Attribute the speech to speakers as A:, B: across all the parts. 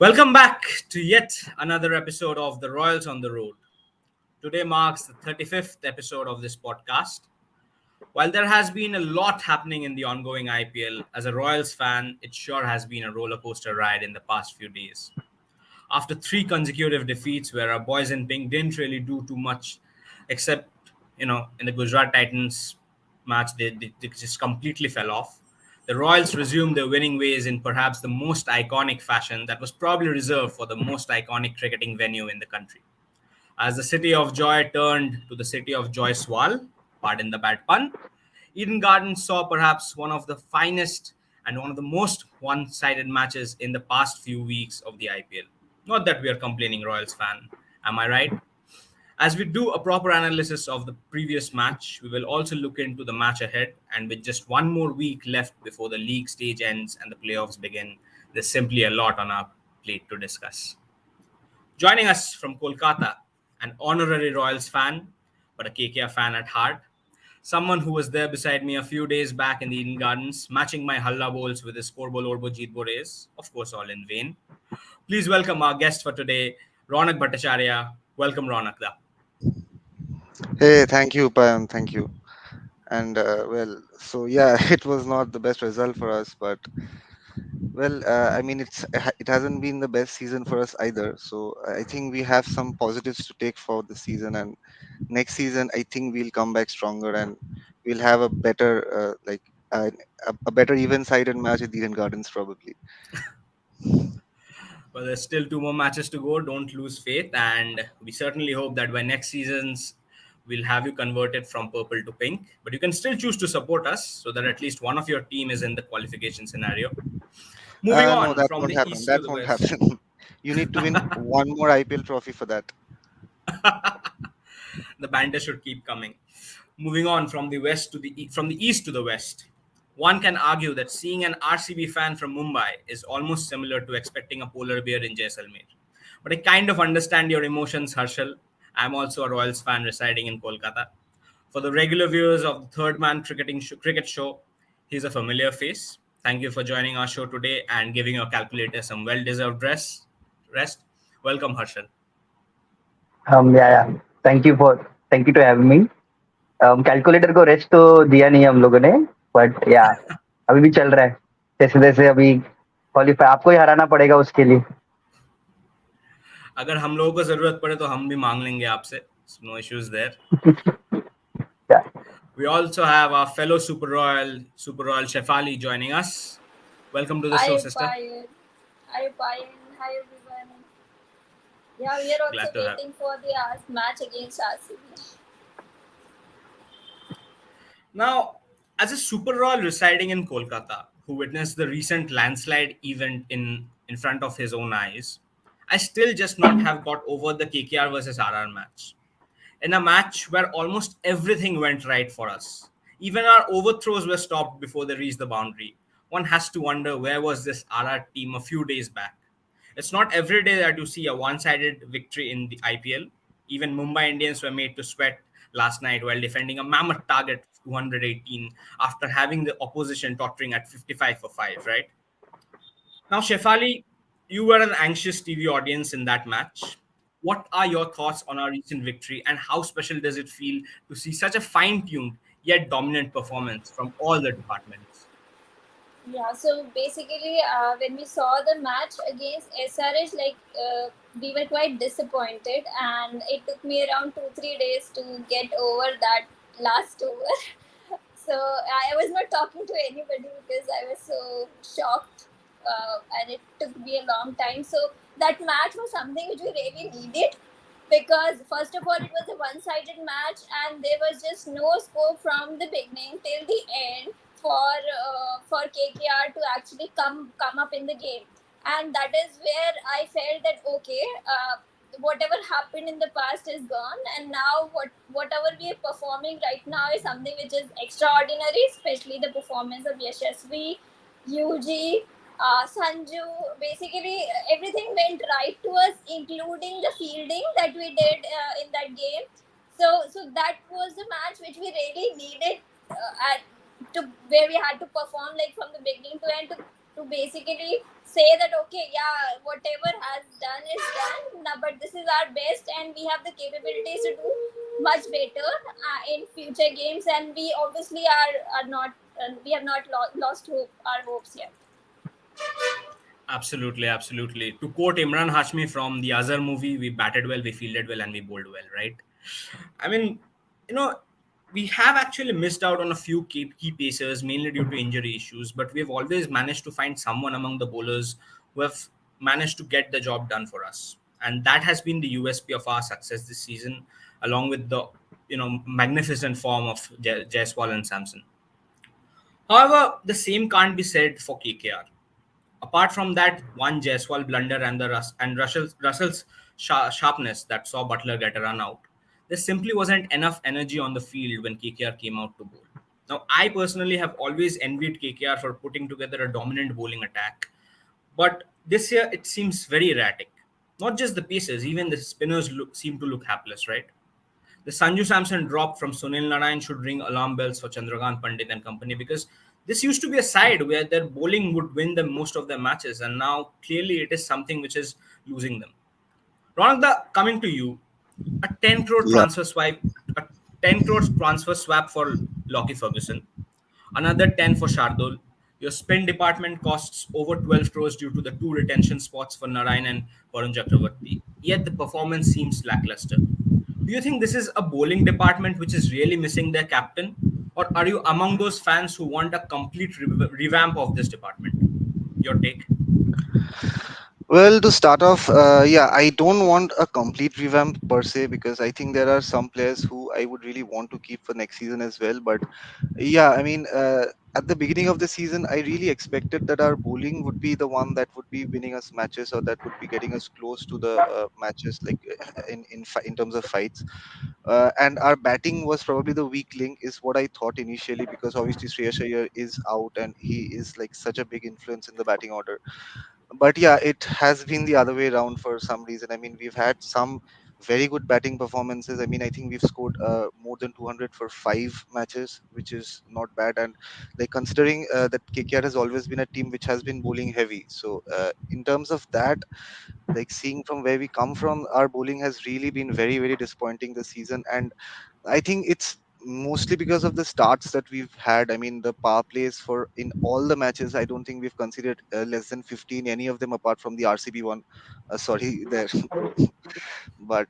A: Welcome back to yet another episode of The Royals on the Road. Today marks the 35th episode of this podcast. While there has been a lot happening in the ongoing IPL, as a Royals fan, it sure has been a roller coaster ride in the past few days. After three consecutive defeats where our boys in pink didn't really do too much, except, in the Gujarat Titans match, they just completely fell off. The Royals resumed their winning ways in perhaps the most iconic fashion that was probably reserved for the most iconic cricketing venue in the country. As the city of joy turned to the city of joy swal, pardon the bad pun, Eden Gardens saw perhaps one of the finest and one of the most one sided matches in the past few weeks of the IPL. Not that we are complaining, Royals fan. Am I right? As we do a proper analysis of the previous match, we will also look into the match ahead. And with just one more week left before the league stage ends and the playoffs begin, there's simply a lot on our plate to discuss. Joining us from Kolkata, an honorary Royals fan, but a KKR fan at heart, someone who was there beside me a few days back in the Eden Gardens, matching my Halla bowls with his Scoreball Orbo Jeetbo race, of course, all in vain. Please welcome our guest for today, Ronak Bhattacharya. Welcome, Ronak.
B: Hey, thank you, Pam. Thank you. And so yeah, it was not the best result for us, but I mean, it hasn't been the best season for us either. So I think we have some positives to take for the season, and next season I think we'll come back stronger and we'll have a better a better even-sided match at Eden Gardens probably.
A: Well, there's still two more matches to go. Don't lose faith. And we certainly hope that by next season's, we'll have you converted from purple to pink. But you can still choose to support us so that at least one of your team is in the qualification scenario. Moving
B: No,
A: on
B: that
A: from
B: won't
A: the
B: happen.
A: east
B: That
A: to the
B: won't
A: west.
B: happen. You need to win one more IPL trophy for that.
A: The banter should keep coming. Moving on from the west to from the east to the west. One can argue that seeing an RCB fan from Mumbai is almost similar to expecting a polar bear in Jaisalmer. But I kind of understand your emotions, Harshal. I'm also a Royals fan residing in Kolkata. For the regular viewers of the Third Man cricket show, he's a familiar face. Thank you for joining our show today and giving your calculator some well-deserved rest. Welcome, Harshal.
C: yeah. Thank you to having me. Calculator को rest तो दिया नहीं हम लोगों ने but या अभी भी चल रहा है जैसे जैसे अभी क्वालिफाई आपको ही हराना पड़ेगा उसके लिए
A: अगर हम लोगों को जरूरत पड़े तो हम भी मांग लेंगे आपसे. No issues there.
C: yeah.
A: We also have our fellow Super Royal Shefali joining us. Welcome to the show,
D: Hi,
A: sister.
D: Payan. Hi, Payan. Hi, everyone. Yeah, we are also
A: Glad to have.
D: waiting for the match against RCB.
A: Now, as a Super Royal residing in Kolkata, who witnessed the recent landslide event in front of his own eyes, I still just not have got over the KKR versus RR match. In a match where almost everything went right for us. Even our overthrows were stopped before they reached the boundary. One has to wonder where was this RR team a few days back. It's not every day that you see a one-sided victory in the IPL. Even Mumbai Indians were made to sweat last night while defending a mammoth target of 218 after having the opposition tottering at 55 for 5, right? Now, Shefali, you were an anxious TV audience in that match. What are your thoughts on our recent victory and how special does it feel to see such a fine tuned yet dominant performance from all the departments?
D: Yeah, so basically, when we saw the match against SRH, we were quite disappointed, and it took me around 2-3 days to get over that last over. So I was not talking to anybody because I was so shocked, and it took me a long time. So that match was something which we really needed because first of all it was a one-sided match and there was just no scope from the beginning till the end for KKR to actually come up in the game, and that is where I felt that okay. Whatever happened in the past is gone, and now whatever we are performing right now is something which is extraordinary, especially the performance of Yashasvi, UG, Sanju. Basically, everything went right to us, including the fielding that we did in that game. So that was the match which we really needed at to where we had to perform like from the beginning to end to basically say that okay, yeah, whatever has done is done now, but this is our best and we have the capabilities to do much better in future games, and we obviously are not we have not lost hope our hopes yet.
A: Absolutely, absolutely. To quote Imran Hashmi from the Azhar movie, we batted well, we fielded well, and we bowled well, right? I mean, you know, we have actually missed out on a few key pacers, mainly due to injury issues, but we've always managed to find someone among the bowlers who have managed to get the job done for us. And that has been the USP of our success this season, along with the magnificent form of Jaiswal and Samson. However, the same can't be said for KKR. Apart from that one Jaiswal blunder and Russell's sharpness that saw Butler get a run out, there simply wasn't enough energy on the field when KKR came out to bowl. Now, I personally have always envied KKR for putting together a dominant bowling attack, but this year it seems very erratic. Not just the pacers, even the spinners seem to look hapless, right? The Sanju Samson drop from Sunil Narayan should ring alarm bells for Chandrakant Pandit and company, because this used to be a side where their bowling would win them most of their matches, and now clearly it is something which is losing them. Ronaldo, coming to you, a 10 crore
B: Yeah.
A: transfer swipe, a 10 crore transfer swap for Lockie Ferguson, another 10 for Shardul. Your spin department costs over 12 crores due to the two retention spots for Narayan and Varun Chakravarti. Yet the performance seems lackluster. Do you think this is a bowling department which is really missing their captain? Or are you among those fans who want a complete revamp of this department? Your take?
B: Well, to start off, yeah, I don't want a complete revamp per se, because I think there are some players who I would really want to keep for next season as well. But yeah, I mean, at the beginning of the season, I really expected that our bowling would be the one that would be winning us matches, or that would be getting us close to the matches, like in terms of fights. And our batting was probably the weak link, is what I thought initially, because obviously Shreyas Iyer is out and he is like such a big influence in the batting order. But yeah, it has been the other way around for some reason. I mean, we've had some very good batting performances. I mean, I think we've scored more than 200 for 5 matches, which is not bad. And like considering that KKR has always been a team which has been bowling heavy, so in terms of that, like seeing from where we come from, our bowling has really been very very disappointing this season. And I think it's mostly because of the starts that we've had. I mean, the power plays for in all the matches, I don't think we've considered less than 15, any of them apart from the RCB one. Sorry, there, bro. But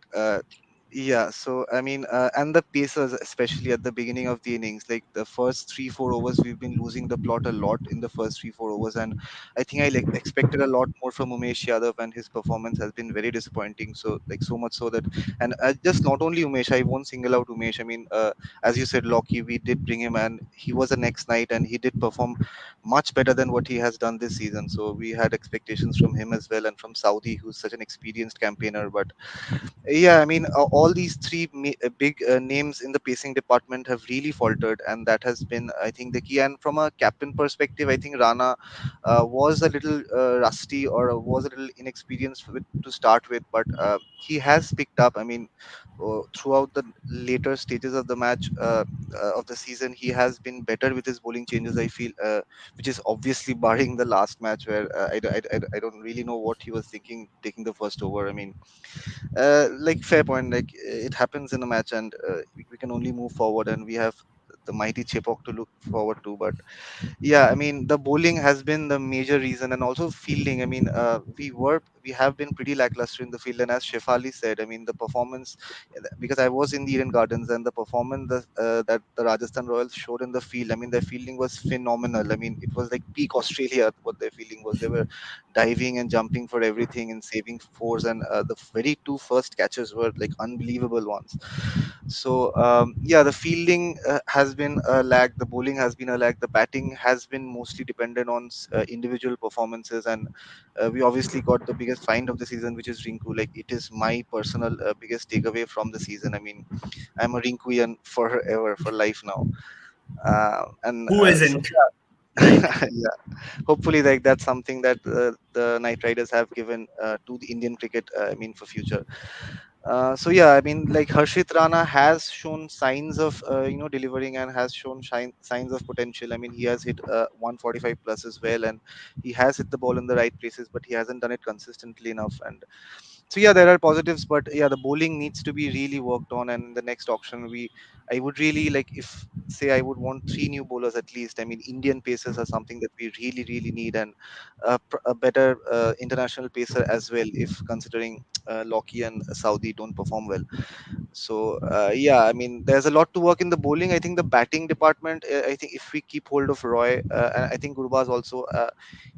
B: yeah, so I mean, and the pacers, especially at the beginning of the innings, like the first 3 4 overs, we've been losing the plot a lot in the first 3 4 overs. And I think I like expected a lot more from Umesh Yadav, and his performance has been very disappointing. So like so much so that, and just not only Umesh, I won't single out Umesh. I mean, as you said, Loki, we did bring him, and he was a next night, and he did perform much better than what he has done this season. So we had expectations from him as well, and from Saudi, who's such an experienced campaigner. But yeah, I mean, all these three big names in the pacing department have really faltered, and that has been, I think, the key. And from a captain perspective, I think Rana was a little rusty, or was a little inexperienced to start with, but he has picked up. I mean, throughout the later stages of the match, of the season, he has been better with his bowling changes, I feel, which is obviously barring the last match where I don't really know what he was thinking taking the first over. I mean, like fair point, like it happens in a match, and we can only move forward, and we have the mighty Chepok to look forward to. But yeah, I mean, the bowling has been the major reason, and also fielding. I mean, we have been pretty lackluster in the field, and as Shefali said, I mean, the performance, because I was in the Eden Gardens, and the performance that the Rajasthan Royals showed in the field, I mean, their fielding was phenomenal. I mean, it was like peak Australia. What their fielding was, they were diving and jumping for everything and saving fours, and the very two first catches were like unbelievable ones. So yeah, the fielding has been a lag, the bowling has been a lag, the batting has been mostly dependent on individual performances. And we obviously got the biggest find of the season, which is Rinku. Like, it is my personal biggest takeaway from the season. I mean, I'm a Rinkuian forever, for life now. And
A: Who
B: so
A: isn't? Right?
B: yeah, hopefully like that's something that the Knight Riders have given to the Indian cricket, I mean, for future. So yeah, I mean, like Harshit Rana has shown signs of delivering and has shown signs of potential. I mean, he has hit 145 plus as well, and he has hit the ball in the right places, but he hasn't done it consistently enough. And so yeah, there are positives, but yeah, the bowling needs to be really worked on. And in the next auction, I would really like, if say I would want three new bowlers at least. I mean, Indian pacers are something that we really need, and a better international pacer as well, if considering Lockey and Saudi don't perform well. So yeah, I mean, there's a lot to work in the bowling. I think the batting department. I think if we keep hold of Roy, and I think Gurbaz also.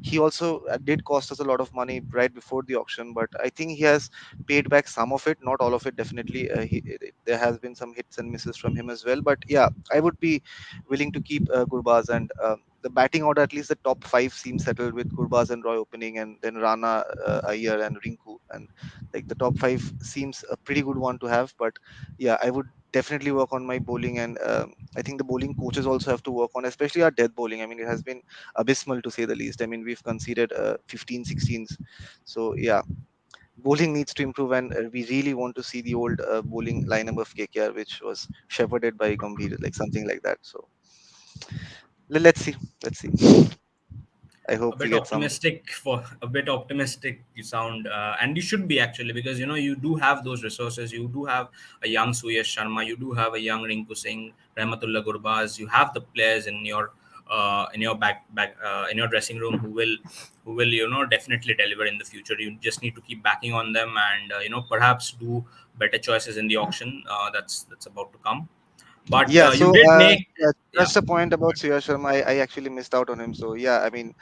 B: He also did cost us a lot of money right before the auction, but I think he has paid back some of it, not all of it. Definitely, there has been some hits and misses from him as well. But yeah, I would be willing to keep Gurbaz, and the batting order, at least the top five seems settled with Gurbaz and Roy opening, and then Rana, Iyer, and Rinku, and like the top five seems a pretty good one to have. But yeah, I would definitely work on my bowling, and I think the bowling coaches also have to work on, especially our death bowling. I mean, it has been abysmal to say the least. I mean, we've conceded 15 16s. So yeah, bowling needs to improve, and we really want to see the old bowling lineup of KKR, which was shepherded by Gambhir, like something like that. So let's see, let's see. I hope
A: A
B: we
A: bit
B: get some.
A: optimistic, for a bit optimistic you sound, and you should be actually, because you do have those resources. You do have a young Suyash Sharma, you do have a young Rinku Singh, Rahmatullah Gurbaz. You have the players in your in your dressing room who will definitely deliver in the future. You just need to keep backing on them, and perhaps do better choices in the auction that's about to come. But
B: Yeah,
A: you
B: so
A: did make,
B: yeah,
A: yeah.
B: just a point about Surya Sharma. I actually missed out on him. So yeah, I mean,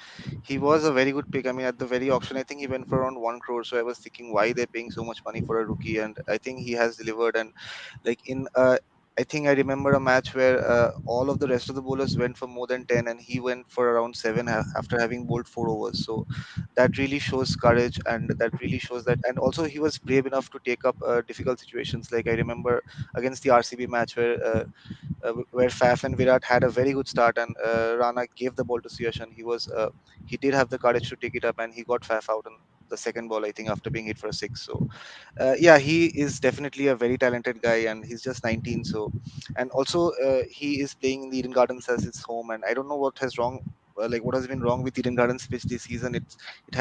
B: he was a very good pick. I mean, at the very auction, I think he went for around 1 crore. So I was thinking, why they're paying so much money for a rookie? And I think he has delivered. And like in I think I remember a match where all of the rest of the bowlers went for more than 10, and he went for around 7 after having bowled 4 overs. So that really shows courage, and that really shows that. And also, he was brave enough to take up difficult situations. Like I remember against the RCB match where Faf and Virat had a very good start, and Rana gave the ball to Suyash, and he did have the courage to take it up, and he got Faf out on the second ball, I think, after being hit for a six. So yeah, he is definitely a very talented guy, and he's just 19. So, and also he is playing in the Eden Gardens as his home, and I don't know what has wrong. Like what has been wrong with Eden Gardens pitch this season?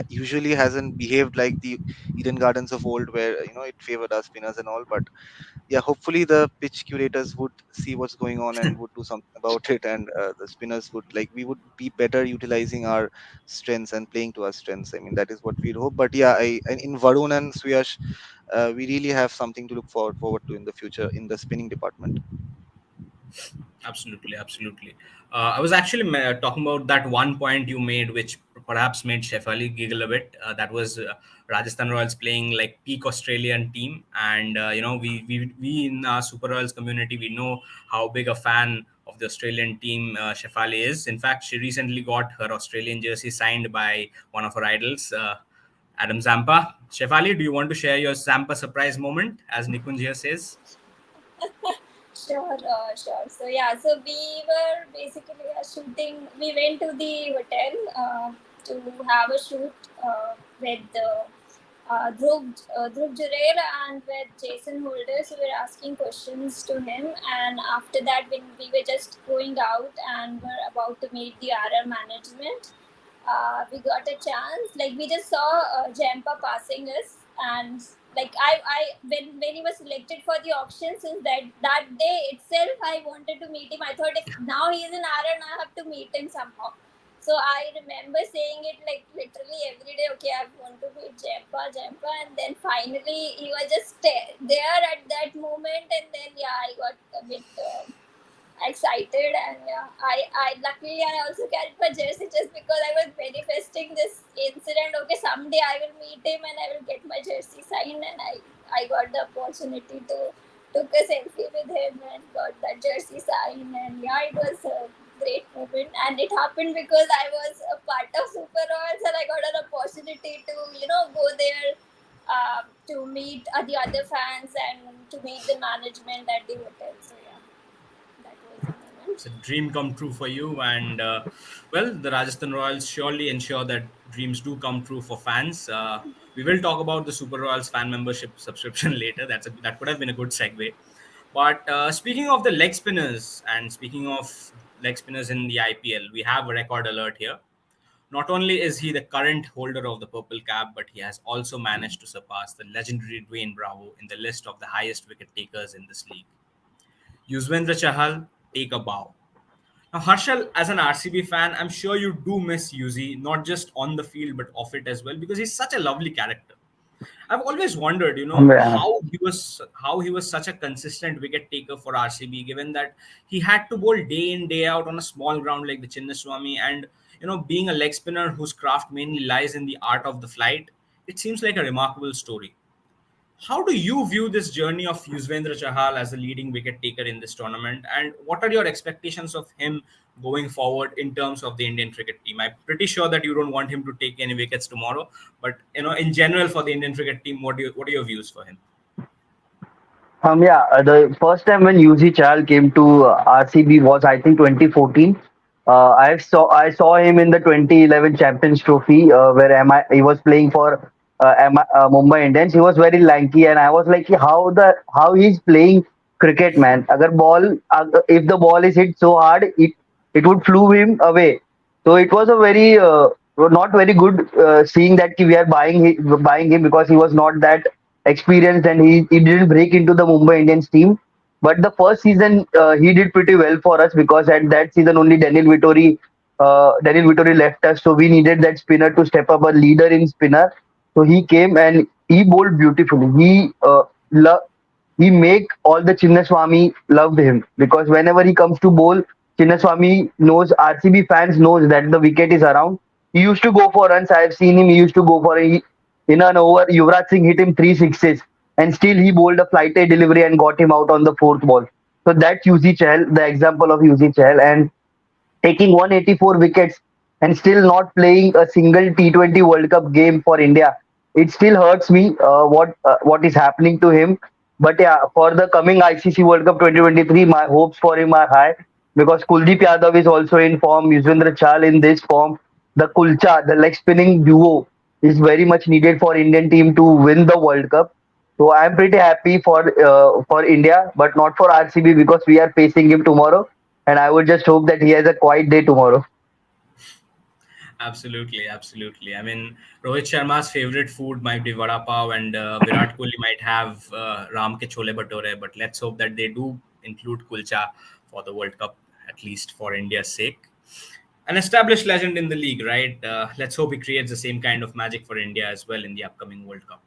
B: Usually hasn't behaved like the Eden Gardens of old, where it favored us spinners and all. But yeah, hopefully the pitch curators would see what's going on and would do something about it, and the spinners would, like, we would be better utilizing our strengths and playing to our strengths. I mean, that is what we hope. But yeah, and in Varun and Suyash, we really have something to look forward to in the future in the spinning department.
A: Absolutely, absolutely. I was actually talking about that one point you made, which perhaps made Shefali giggle a bit. That was Rajasthan Royals playing like peak Australian team, and we in our Super Royals community, we know how big a fan of the Australian team Shefali is. In fact, she recently got her Australian jersey signed by one of her idols, Adam Zampa. Shefali, do you want to share your Zampa surprise moment, as Nikunj here says?
D: Sure, sure. So yeah, so we were basically shooting. We went to the hotel to have a shoot with Dhruv Jurel and with Jason Holder. So we were asking questions to him, and after that, when we were just going out and were about to meet the RR management, we got a chance. Like we just saw Jampa passing us, and like when he was selected for the auction, since that day itself, I wanted to meet him. I thought if now he is in RN, I have to meet him somehow. So I remember saying it like literally every day. Okay, I want to meet Jampa, and then finally he was just there at that moment, and then yeah, I got a bit. Excited, and yeah, I luckily I also carried my jersey just because I was manifesting this incident. Okay, someday I will meet him and I will get my jersey signed, and I got the opportunity to took a selfie with him and got that jersey signed, and yeah, it was a great moment, and it happened because I was a part of Super Royals and I got an opportunity to go there to meet the other fans and to meet the management at the hotel. So yeah, that was the moment.
A: It's a dream come true for you, and well, the Rajasthan Royals surely ensure that dreams do come true for fans. We will talk about the Super Royals fan membership subscription later. That could have been a good segue. But speaking of the leg spinners, and speaking of leg spinners in the IPL, we have a record alert here. Not only is he the current holder of the purple cap, but he has also managed to surpass the legendary Dwayne Bravo in the list of the highest wicket takers in this league. Yuzvendra Chahal, take a bow. Now, Harshal, as an RCB fan, I'm sure you do miss Yuzi, not just on the field but off it as well, because he's such a lovely character. I've always wondered,
C: Yeah.
A: how he was such a consistent wicket taker for RCB, given that he had to bowl day in day out on a small ground like the Chinnaswamy, and being a leg spinner whose craft mainly lies in the art of the flight. It seems like a remarkable story. How do you view this journey of Yuzvendra Chahal as the leading wicket taker in this tournament? And what are your expectations of him going forward in terms of the Indian cricket team? I'm pretty sure that you don't want him to take any wickets tomorrow, but in general for the Indian cricket team, what are your views for him?
C: Yeah, the first time when UG Chal came to RCB was I think 2014. I saw him in the 2011 Champions Trophy where he was playing for Mumbai Indians. He was very lanky, and I was like, how he's playing cricket, man. If the ball is hit so hard, it would flew him away. So it was a very not very good seeing that we are buying him because he was not that experienced, and he didn't break into the Mumbai Indians team. But the first season he did pretty well for us because at that season only Daniel Vittori left us, so we needed that spinner to step up, a leader in spinner. So he came and he bowled beautifully. He make all the Chinnaswamy loved him because whenever he comes to bowl, Chinnaswamy knows, RCB fans knows that the wicket is around. He used to go for runs. I have seen him. He used to go for in an over. Yuvraj Singh hit him three sixes, and still he bowled a flighted delivery and got him out on the fourth ball. So that's Yuzi Chahal, the example of Yuzi Chahal, and taking 184 wickets and still not playing a single T20 World Cup game for India. It still hurts me what is happening to him. But yeah, for the coming ICC World Cup 2023, my hopes for him are high because Kuldeep Yadav is also in form, Yuzvendra Chahal in this form. The Kulcha, the leg spinning duo, is very much needed for Indian team to win the World Cup. So I'm pretty happy for India, but not for RCB because we are facing him tomorrow, and I would just hope that he has a quiet day tomorrow.
A: Absolutely, absolutely. I mean, Rohit Sharma's favorite food might be vada pav, and Virat Kohli might have Ram ke chole bhature. But let's hope that they do include kulcha for the World Cup, at least for India's sake. An established legend in the league, right? Let's hope he creates the same kind of magic for India as well in the upcoming World Cup.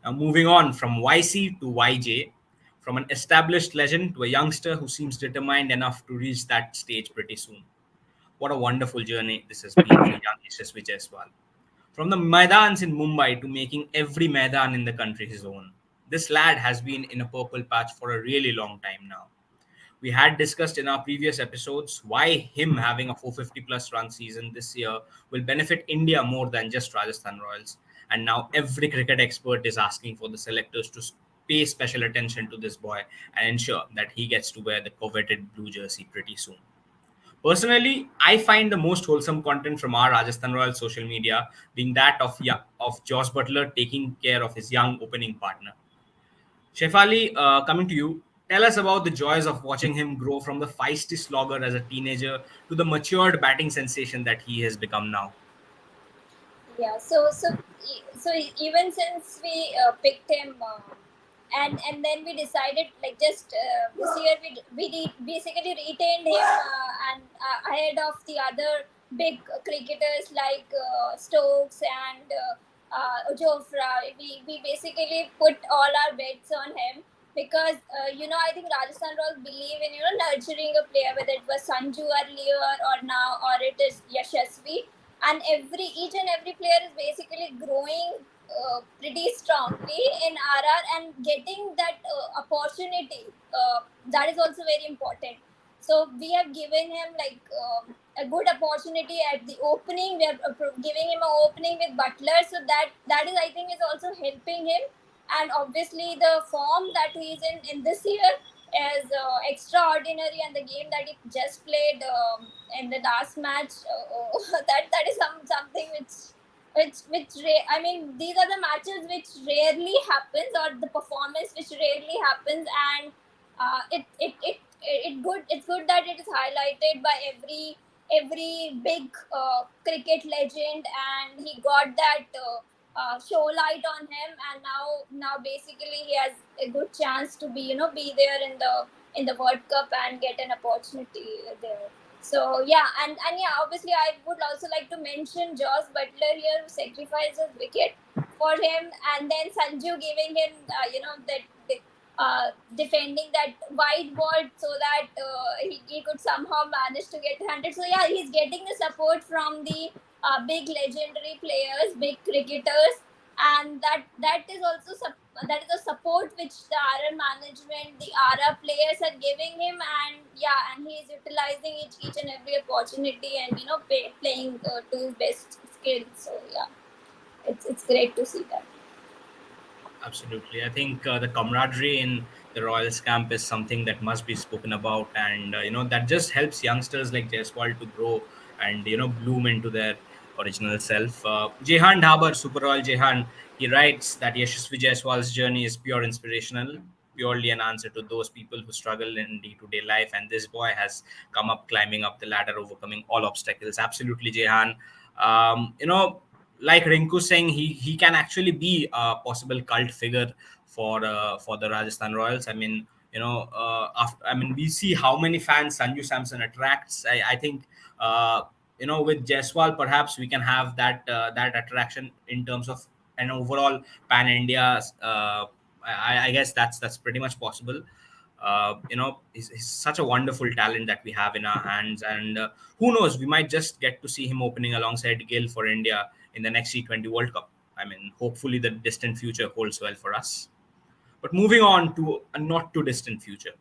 A: Now, moving on from YC to YJ, from an established legend to a youngster who seems determined enough to reach that stage pretty soon. What a wonderful journey this has been for young Yashasvi Jaiswal. From the Maidans in Mumbai to making every Maidan in the country his own. This lad has been in a purple patch for a really long time now. We had discussed in our previous episodes why him having a 450 plus run season this year will benefit India more than just Rajasthan Royals. And now every cricket expert is asking for the selectors to pay special attention to this boy and ensure that he gets to wear the coveted blue jersey pretty soon. Personally, I find the most wholesome content from our Rajasthan Royals social media being that of Josh Butler taking care of his young opening partner. Shefali, coming to you, tell us about the joys of watching him grow from the feisty slogger as a teenager to the matured batting sensation that he has become now.
D: Yeah, even since we picked him, and then we decided, like, just this year basically retained him, and ahead of the other big cricketers like Stokes and Jofra. We basically put all our bets on him because I think Rajasthan Royals believe in nurturing a player, whether it was Sanju earlier or now, or it is Yashasvi, and each and every player is basically growing pretty strongly in RR and getting that opportunity. That is also very important. So we have given him like a good opportunity at the opening. We are giving him an opening with Butler, so that is, I think, is also helping him. And obviously the form that he is in this year, is extraordinary, and the game that he just played in the last match, that is something I mean, these are the matches which rarely happens, or the performance which rarely happens, and it's good that it is highlighted by every big cricket legend, and he got that show light on him, and now basically he has a good chance to be there in the World Cup and get an opportunity there. So yeah, and yeah, obviously I would also like to mention Josh Butler here, who sacrificed his wicket for him, and then Sanju giving him that defending that wide ball so that he could somehow manage to get 100. So yeah, he's getting the support from the big legendary players, big cricketers, and that is also that is a support which the RR management, the RR players are giving him, and yeah, and he is utilizing each and every opportunity, and playing to his best skills. So yeah, it's great to see that.
A: Absolutely. I think the camaraderie in the Royals camp is something that must be spoken about, and that just helps youngsters like Jaiswal to grow and bloom into their original self. Jehan Dhabar, Super Royal Jehan, he writes that Yashasvi Jaiswal's journey is pure inspirational, purely an answer to those people who struggle in day-to-day life, and this boy has come up climbing up the ladder, overcoming all obstacles. Absolutely, Jehan. Like Rinku saying, he can actually be a possible cult figure for the Rajasthan Royals. I mean, we see how many fans Sanju Samson attracts. I think with Jaiswal, perhaps we can have that attraction in terms of an overall pan India. I guess that's pretty much possible. He's such a wonderful talent that we have in our hands, and who knows, we might just get to see him opening alongside Gill for India in the next T20 World Cup. I mean, hopefully the distant future holds well for us. But moving on to a not too distant future,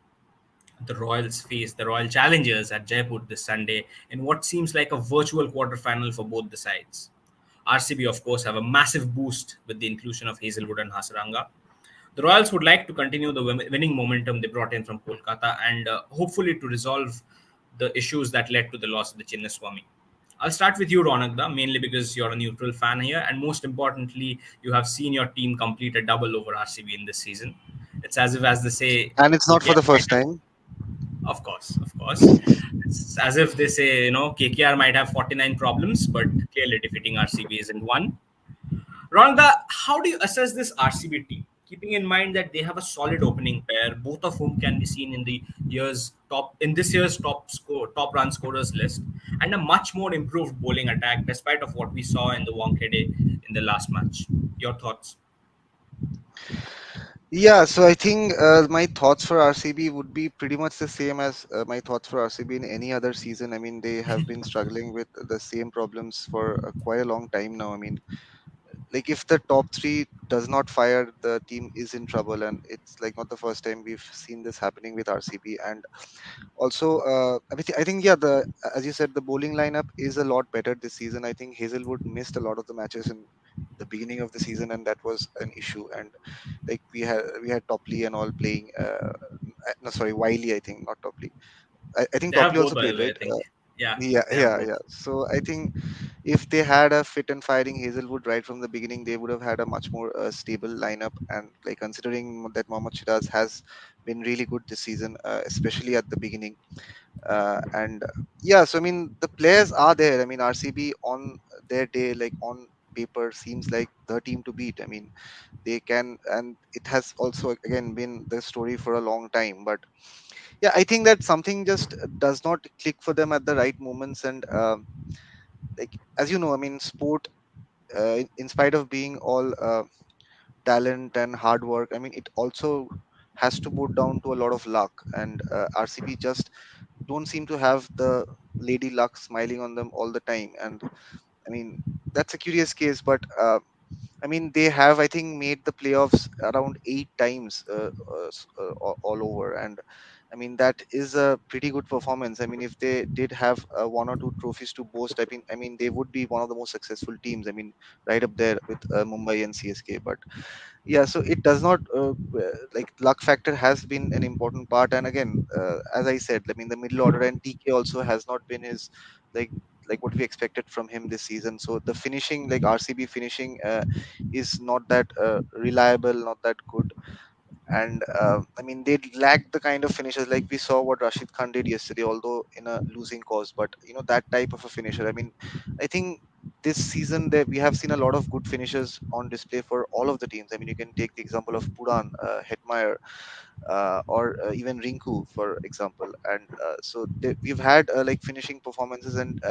A: the Royals face the Royal Challengers at Jaipur this Sunday in what seems like a virtual quarterfinal for both the sides. RCB, of course, have a massive boost with the inclusion of Hazelwood and Hasaranga. The Royals would like to continue the winning momentum they brought in from Kolkata, and hopefully to resolve the issues that led to the loss of the Chinnaswamy. I'll start with you, Ronagda, mainly because you're a neutral fan here, and most importantly, you have seen your team complete a double over RCB in this season. It's as if, as they say,
B: And it's not for
A: KKR
B: the
A: might
B: first
A: have,
B: time.
A: of course. It's as if they say, KKR might have 49 problems, but clearly defeating RCB isn't one. Rhonda, how do you assess this RCB team, keeping in mind that they have a solid opening pair, both of whom can be seen in this year's top run scorers list, and a much more improved bowling attack, despite of what we saw in the Wankhede in the last match. Your thoughts?
B: Yeah, so I think my thoughts for RCB would be pretty much the same as my thoughts for RCB in any other season. I mean, they have been struggling with the same problems for quite a long time now. I mean, like if the top three does not fire, the team is in trouble, and it's like not the first time we've seen this happening with RCB. And also, I think yeah, the as you said, the bowling lineup is a lot better this season. I think Hazelwood missed a lot of the matches in the beginning of the season, and that was an issue. And like we had Topley and all playing. No, sorry, Wiley. I think not Topley. I think
A: They have
B: Topley
A: both,
B: also
A: by the
B: played,
A: way,
B: right?
A: I think. Yeah,
B: Yeah,
A: they have
B: yeah,
A: both.
B: yeah. So I think if they had a fit and firing Hazelwood right from the beginning, they would have had a much more stable lineup. And like considering that Mohammad Shiraz has been really good this season, especially at the beginning. And yeah, so I mean the players are there. I mean RCB on their day, like on paper, seems like the team to beat. I mean they can, and it has also again been the story for a long time. But yeah, I think that something just does not click for them at the right moments. And like as you know, I mean sport, in spite of being all talent and hard work, I mean it also has to put down to a lot of luck. And RCB just don't seem to have the lady luck smiling on them all the time. And I mean that's a curious case. But I mean they have, I think, made the playoffs around 8 times all over. And I mean, that is a pretty good performance. I mean, if they did have one or two trophies to boast, I mean, they would be one of the most successful teams. I mean, right up there with Mumbai and CSK. But yeah, so it does not like luck factor has been an important part. And again, as I said, I mean, the middle order and TK also has not been his like what we expected from him this season. So the finishing, like RCB finishing, is not that reliable, not that good. And I mean, they lack the kind of finishes like we saw what Rashid Khan did yesterday, although in a losing cause. But that type of a finisher. I mean, I think this season that we have seen a lot of good finishers on display for all of the teams. I mean, you can take the example of Puran, Hetmeyer, or even Rinku, for example. And we've had like finishing performances and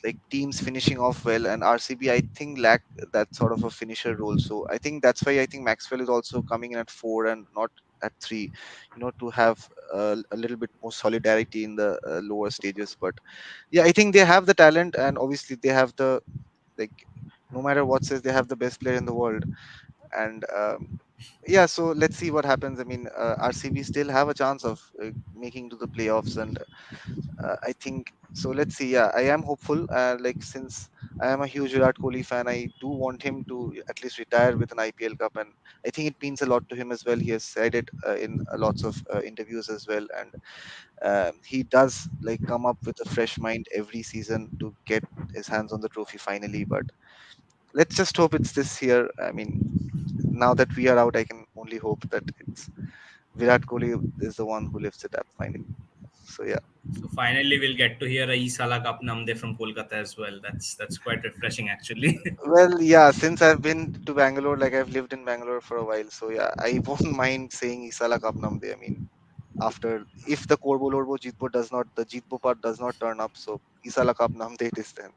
B: like teams finishing off well, and RCB I think lack that sort of a finisher role. So I think that's why I think Maxwell is also coming in at 4 and not at 3, to have a little bit more solidarity in the lower stages. But yeah, I think they have the talent, and obviously they have the, like, no matter what says, they have the best player in the world. And yeah, so let's see what happens. I mean, RCB still have a chance of making to the playoffs, and I think so. Let's see. Yeah, I am hopeful. Like, since I am a huge Virat Kohli fan, I do want him to at least retire with an IPL Cup, and I think it means a lot to him as well. He has said it in lots of interviews as well, and he does like come up with a fresh mind every season to get his hands on the trophy finally. But let's just hope it's this year. I mean, now that we are out, I can only hope that it's Virat Kohli is the one who lifts it up finally. So yeah.
A: So finally, we'll get to hear a Isala Cup Namde from Kolkata as well. That's quite refreshing, actually.
B: Well, yeah, since I've been to Bangalore, like I've lived in Bangalore for a while, so yeah, I won't mind saying Isala Cup Namde. I mean, after if the Korbo Lorbo Jitbo does not, the Jitbo part does not turn up, so Isala Cup Namde it is then.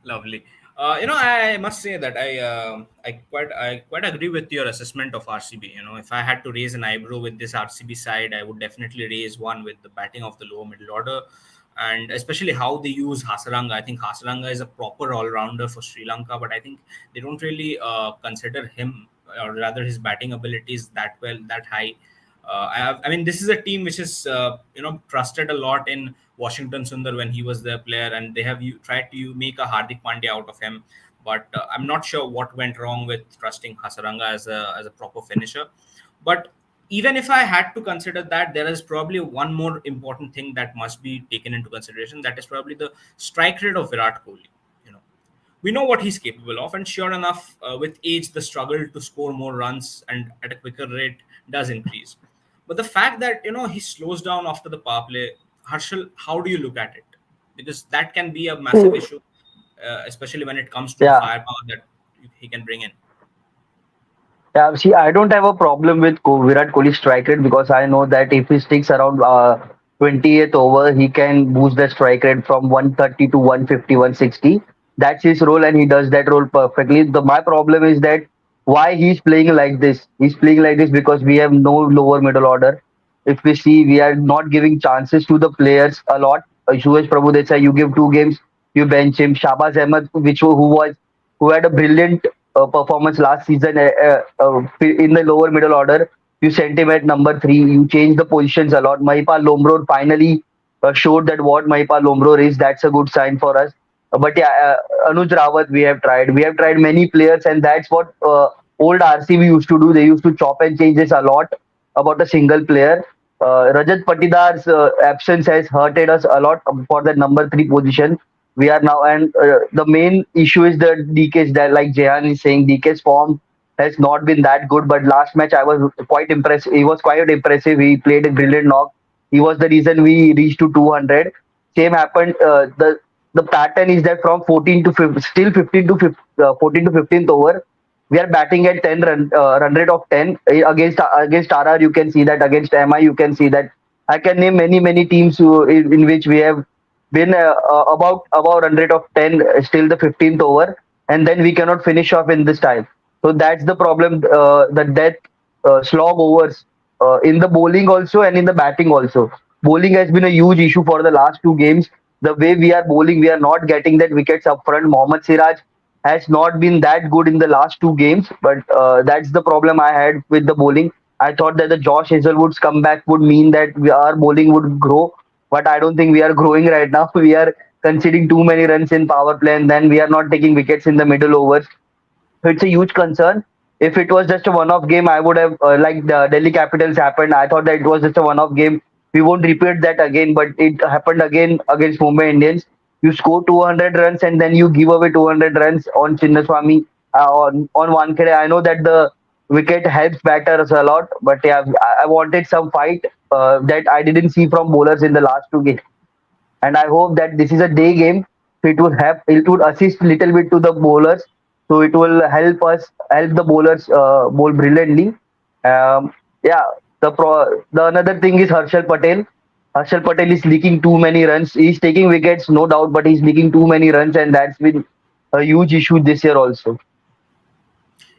A: Lovely. I must say that I quite agree with your assessment of RCB. If I had to raise an eyebrow with this RCB side, I would definitely raise one with the batting of the lower middle order, and especially how they use Hasaranga. I think Hasaranga is a proper all rounder for Sri Lanka, but I think they don't really consider him, or rather his batting abilities, that high. I mean, this is a team which is trusted a lot in Washington Sundar when he was their player, and they have tried to make a Hardik Pandya out of him. But I'm not sure what went wrong with trusting Hasaranga as a proper finisher. But even if I had to consider that, there is probably one more important thing that must be taken into consideration. That is probably the strike rate of Virat Kohli. You know, we know what he's capable of, and sure enough, with age, the struggle to score more runs and at a quicker rate does increase. But the fact that he slows down after the power play, Harshal, how do you look at it? Because that can be a massive issue, especially when it comes to the
C: Yeah.
A: firepower that he can bring in.
C: Yeah, see, I don't have a problem with Virat Kohli's strike rate because I know that if he sticks around 20th over, he can boost the strike rate from 130 to 150, 160. That's his role, and he does that role perfectly. My problem is that why he's playing like this. He's playing like this because we have no lower middle order. If we see, we are not giving chances to the players a lot. Suresh Prabhu Desai, you give 2 games, you bench him. Shabaz Ahmed, who had a brilliant performance last season in the lower middle order. You sent him at number 3. You changed the positions a lot. Mahipal Lomro finally showed that what Mahipal Lomro is. That's a good sign for us. But yeah, Anuj Rawat, we have tried. We have tried many players, and that's what old RCB used to do. They used to chop and change this a lot about a single player. Rajat Patidar's absence has hurted us a lot for the number 3 position. We are now, and the main issue is the DK's, that, like Jehan is saying, DK's form has not been that good. But last match, I was quite impressed. He was quite impressive. He played a brilliant knock. He was the reason we reached to 200. Same happened. The pattern is that from 14 to 15, still 15 to 15, 14 to 15th over, we are batting at 10 run rate of 10 against RR. You can see that against MI. You can see that. I can name many teams in which we have been about run rate of 10 still the 15th over, and then we cannot finish off in this time. So that's the problem. The death slog overs in the bowling also and in the batting also. Bowling has been a huge issue for the last 2 games. The way we are bowling, we are not getting that wickets up front. Mohammad Siraj has not been that good in the last 2 games, but that's the problem I had with the bowling. I thought that the Josh Hazelwood's comeback would mean that our bowling would grow, but I don't think we are growing right now. We are conceding too many runs in power play, and then we are not taking wickets in the middle overs. So it's a huge concern. If it was just a one-off game, I would have like the Delhi Capitals happened. I thought that it was just a one-off game. We won't repeat that again, but it happened again against Mumbai Indians. You score 200 runs and then you give away 200 runs on Chinnaswamy on Wankhede. I know that the wicket helps batters a lot, but yeah, I wanted some fight that I didn't see from bowlers in the last two games, and I hope that this is a day game. So it would assist little bit to the bowlers. So it will help the bowlers bowl brilliantly. Yeah, the another thing is Harshal Patel. Harshal Patel is leaking too many runs. He's taking wickets, no doubt, but he's leaking too many runs, and that's been a huge issue this year also.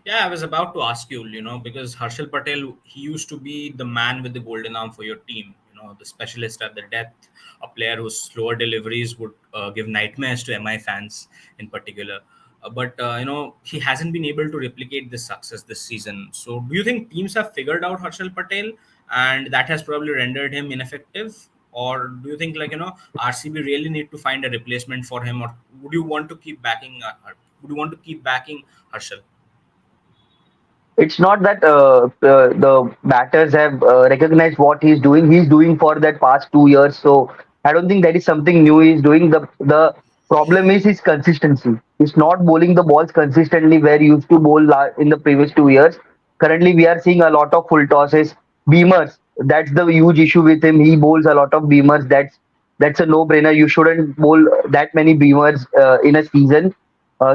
A: Yeah, I was about to ask you, because Harshal Patel, he used to be the man with the golden arm for your team, the specialist at the death, a player whose slower deliveries would give nightmares to MI fans in particular. But he hasn't been able to replicate this success this season. So, do you think teams have figured out Harshal Patel and that has probably rendered him ineffective? Or do you think, RCB really need to find a replacement for him? Or would you want to keep backing, would you want to keep backing Harshal?
C: It's not that the batters have recognized what he's doing. He's doing for that past 2 years. So I don't think that is something new he's doing. The problem is his consistency. He's not bowling the balls consistently where he used to bowl in the previous 2 years. Currently, we are seeing a lot of full tosses, beamers. That's the huge issue with him. He bowls a lot of beamers. That's a no-brainer. You shouldn't bowl that many beamers in a season.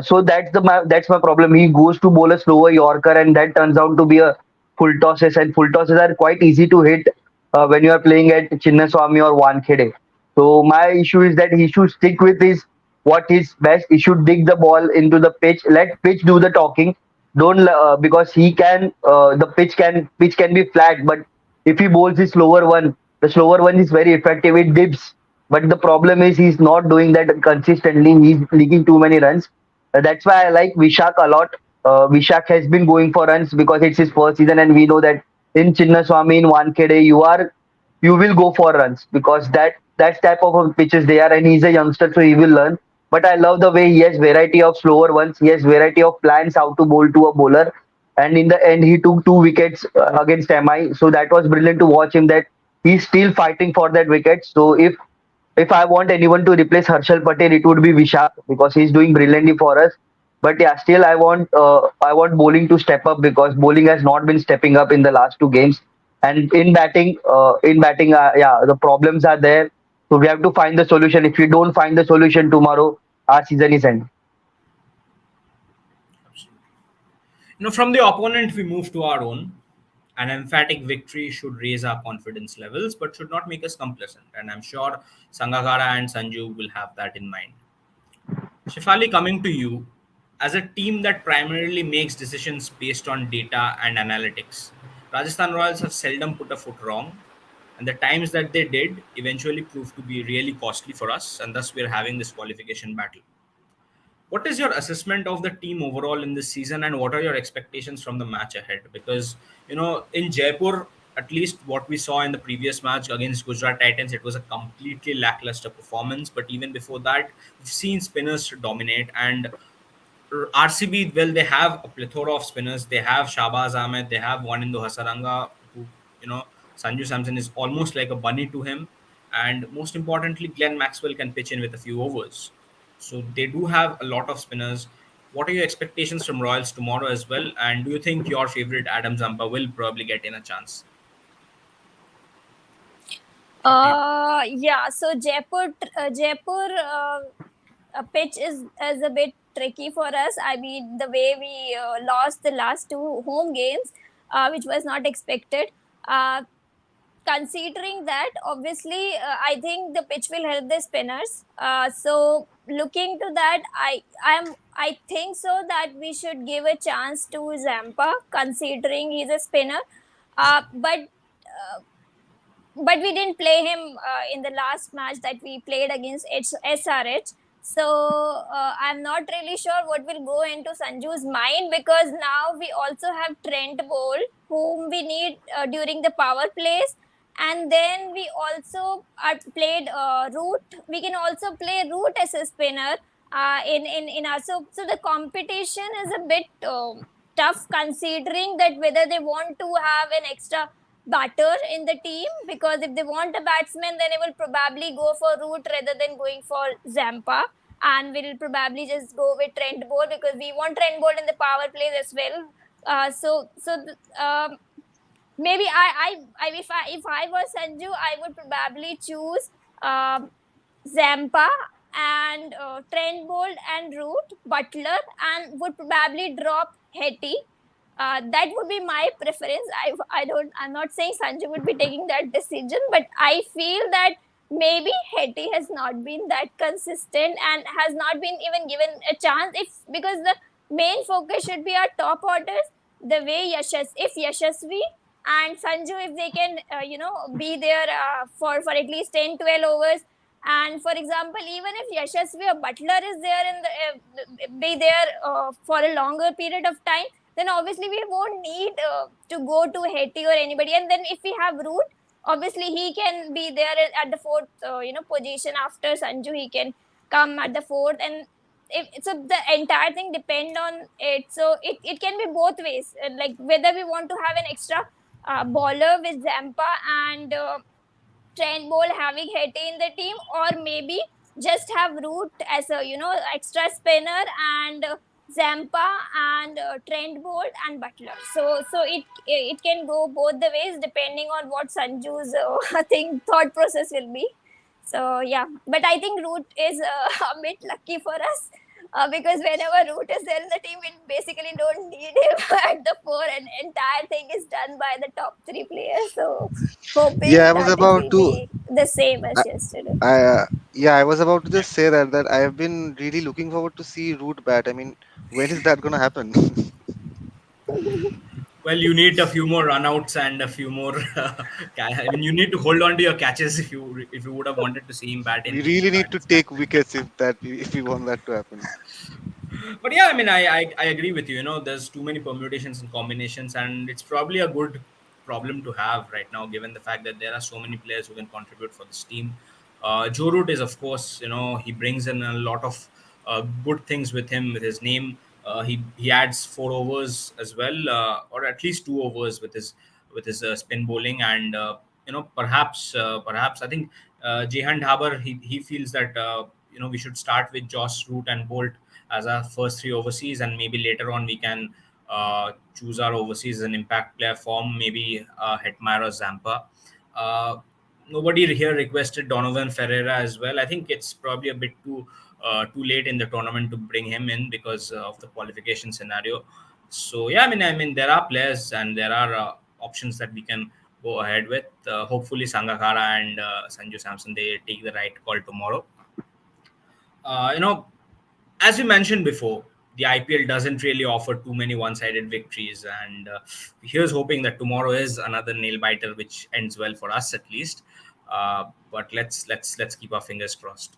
C: So that's my problem. He goes to bowl a slower Yorker, and that turns out to be a full tosses. And full tosses are quite easy to hit when you are playing at Chinnaswamy or Wankhede. So my issue is that he should stick with his what is best. He should dig the ball into the pitch. Let pitch do the talking. Don't because he can the pitch can be flat, but if he bowls his slower one, the slower one is very effective. It dips, but the problem is he's not doing that consistently. He's leaking too many runs. That's why I like Vishak a lot. Vishak has been going for runs because it's his first season, and we know that in Chinnaswamy in Wankhede, you will go for runs because that's type of pitches they are, and he's a youngster, so he will learn. But I love the way he has variety of slower ones. He has variety of plans how to bowl to a bowler, and in the end, he took 2 wickets against MI. So that was brilliant to watch him. That he's still fighting for that wicket. So if I want anyone to replace Harshal Patel, it would be Vishak because he's doing brilliantly for us. But yeah, still I want bowling to step up because bowling has not been stepping up in the last two games. And yeah, the problems are there. So we have to find the solution. If we don't find the solution tomorrow, our season is end.
A: From the opponent, we move to our own. An emphatic victory should raise our confidence levels, but should not make us complacent. And I'm sure Sangakara and Sanju will have that in mind. Shifali, coming to you, as a team that primarily makes decisions based on data and analytics, Rajasthan Royals have seldom put a foot wrong, and the times that they did eventually proved to be really costly for us, and thus we're having this qualification battle. What is your assessment of the team overall in this season, and what are your expectations from the match ahead? Because in Jaipur, at least what we saw in the previous match against Gujarat Titans, it was a completely lackluster performance. But even before that, we've seen spinners dominate, and RCB, well, they have a plethora of spinners. They have Shahbaz Ahmed, they have Wanindu Hasaranga, who, you know, Sanju Samson is almost like a bunny to him. And most importantly, Glenn Maxwell can pitch in with a few overs. So they do have a lot of spinners. What are your expectations from Royals tomorrow as well? And do you think your favorite Adam Zampa will probably get in a chance? Up to you.
D: Yeah. So Jaipur pitch is a bit tricky for us. I mean, the way we lost the last two home games, which was not expected. Uh, Considering that, obviously, I think the pitch will help the spinners. So looking to that, I think so that we should give a chance to Zampa, considering he's a spinner. But we didn't play him in the last match that we played against SRH. So I'm not really sure what will go into Sanju's mind, because now we also have Trent Bolt, whom we need during the power plays. And then we also played root. We can also play root as a spinner in our, so the competition is a bit tough, considering that whether they want to have an extra batter in the team, because if they want a batsman, then they will probably go for root rather than going for Zampa, and we'll probably just go with Trent Bolt because we want Trent Bolt in the power plays as well. Maybe if I was Sanju, I would probably choose um, Zampa and Trent Bolt and Root Butler, and would probably drop Hetty. That would be my preference. I don't. I'm not saying Sanju would be taking that decision, but I feel that maybe Hetty has not been that consistent and has not been even given a chance. If because the main focus should be our top orders. The way if Yashasvi and Sanju, if they can, be there for at least 10-12 overs, and for example, even if Yashasvi or Butler is there in the be there for a longer period of time, then obviously we won't need to go to Hetty or anybody. And then if we have Root, obviously he can be there at the fourth, position after Sanju. He can come at the fourth, and so the entire thing depend on it. So it can be both ways, like whether we want to have an extra bowler with Zampa and Trent Bolt having Hetty in the team, or maybe just have Root as a extra spinner, and Zampa and Trent Bolt and Butler. So it can go both the ways depending on what Sanju's thought process will be. So yeah, but I think Root is a bit lucky for us. Because whenever Root is there in the team, we basically don't need him at the four, and entire thing is done by the top three players. So
B: Yeah,
D: hoping
B: I was
D: that it
B: about
D: will
B: to.
D: be the same
B: I,
D: as yesterday.
B: yeah, I was about to just say that I have been really looking forward to see Root bat. I mean, when is that gonna happen?
A: Well, you need a few more runouts and a few more. I mean, you need to hold on to your catches if you would have wanted to see him bat
B: We
A: in
B: really need to
A: this
B: take
A: match.
B: wickets if we want that to happen.
A: But yeah, I mean, I agree with you. There's too many permutations and combinations, and it's probably a good problem to have right now, given the fact that there are so many players who can contribute for this team. Joe Root is, of course, he brings in a lot of good things with him, with his name. He adds 4 overs as well, or at least 2 overs with his spin bowling, and perhaps I think Jehan Dhaber, he feels that we should start with Josh Root and Bolt as our first three overseas, and maybe later on we can choose our overseas as an impact player form, maybe Hetmyer or Zampa. Uh, Nobody here requested Donovan Ferreira as well. I think it's probably a bit too late in the tournament to bring him in because of the qualification scenario. So yeah, I mean there are players and there are options that we can go ahead with. Hopefully Sangakkara and Sanju Samson, they take the right call tomorrow. uh, you know as you mentioned before, the IPL doesn't really offer too many one-sided victories, and here's hoping that tomorrow is another nail biter, which ends well for us at least. But let's keep our fingers crossed.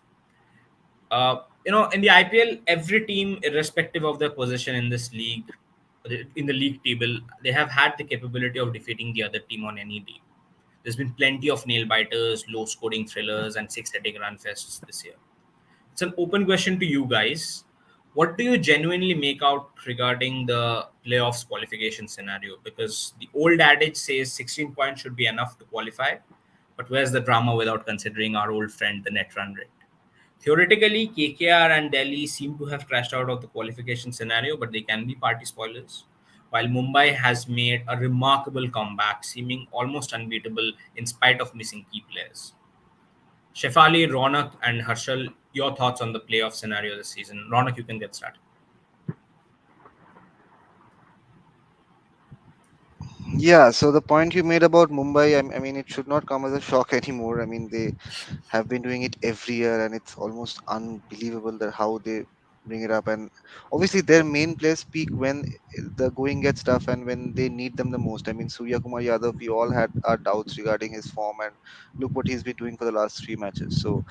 A: In the IPL, every team, irrespective of their position in this league, in the league table, they have had the capability of defeating the other team on any day. There's been plenty of nail biters, low-scoring thrillers, and six-heading run fests this year. It's an open question to you guys. What do you genuinely make out regarding the playoffs qualification scenario? Because the old adage says 16 points should be enough to qualify, but where's the drama without considering our old friend, the net run rate? Theoretically, KKR and Delhi seem to have crashed out of the qualification scenario, but they can be party spoilers. While Mumbai has made a remarkable comeback, seeming almost unbeatable in spite of missing key players. Shefali, Ronak, and Harshal, your thoughts on the playoff scenario this season? Ronak, you can get started.
B: Yeah, so the point you made about Mumbai, I mean, it should not come as a shock anymore. I mean, they have been doing it every year, and it's almost unbelievable that how they bring it up. And obviously, their main players peak when the going gets tough and when they need them the most. I mean, Surya Kumar Yadav, we all had our doubts regarding his form, and look what he's been doing for the last three matches. So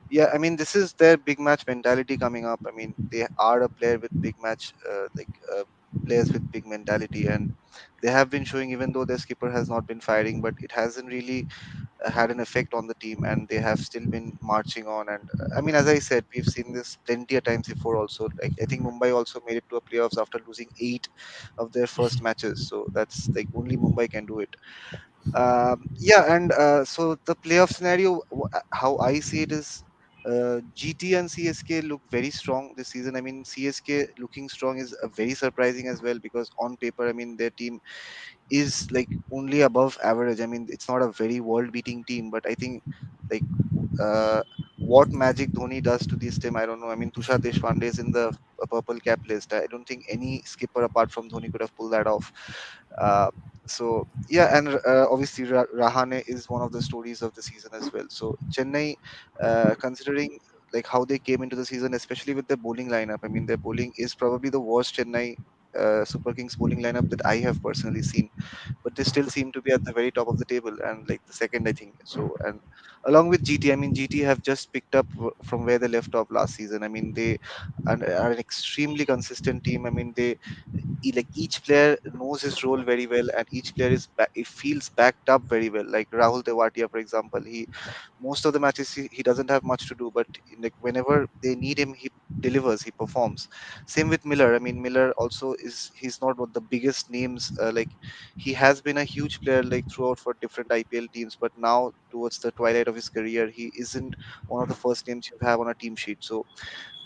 B: yeah, I mean, this is their big match mentality coming up. I mean, they are a player with big match players with big mentality, and they have been showing, even though their skipper has not been firing, but it hasn't really had an effect on the team, and they have still been marching on. And I mean, as I said, we've seen this plenty of times before also. Like, I think Mumbai also made it to a playoffs after losing 8 of their first matches, so that's like only Mumbai can do it. Yeah, and so the playoff scenario, how I see it is, GT and CSK look very strong this season. I mean, CSK looking strong is very surprising as well, because on paper, I mean, their team is like only above average. I mean, it's not a very world-beating team, but I think like uh, what magic Dhoni does to this team, I don't know. I mean, Tushar Deshpande is in the purple cap list. I don't think any skipper apart from Dhoni could have pulled that off. Uh, so yeah, and obviously Rahane is one of the stories of the season as well. So Chennai, considering like how they came into the season, especially with their bowling lineup, I mean, their bowling is probably the worst Chennai Super Kings bowling lineup that I have personally seen, but they still seem to be at the very top of the table and like the second, I think. So, and along with GT, I mean, GT have just picked up from where they left off last season. I mean, they are an extremely consistent team. I mean, like each player knows his role very well, and each player it feels backed up very well. Like Rahul Tewatia, for example, he most of the matches he doesn't have much to do, but like whenever they need him, he delivers, he performs. Same with Miller. I mean, Miller also he's not one of the biggest names. Like he has been a huge player like throughout for different IPL teams, but now towards the twilight of his career, he isn't one of the first names you have on a team sheet. So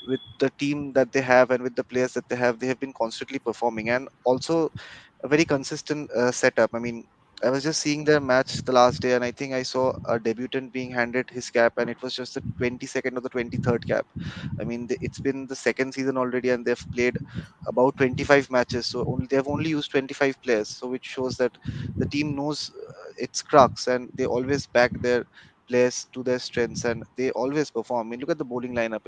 B: with the team that they have and with the players that they have been constantly performing, and also a very consistent setup. I mean, I was just seeing their match the last day, and I think I saw a debutant being handed his cap, and it was just the 22nd or the 23rd cap. I mean, it's been the second season already, and they've played about 25 matches. So only they've only used 25 players, so which shows that the team knows its crux, and they always back their players to their strengths, and they always perform. I mean, look at the bowling lineup.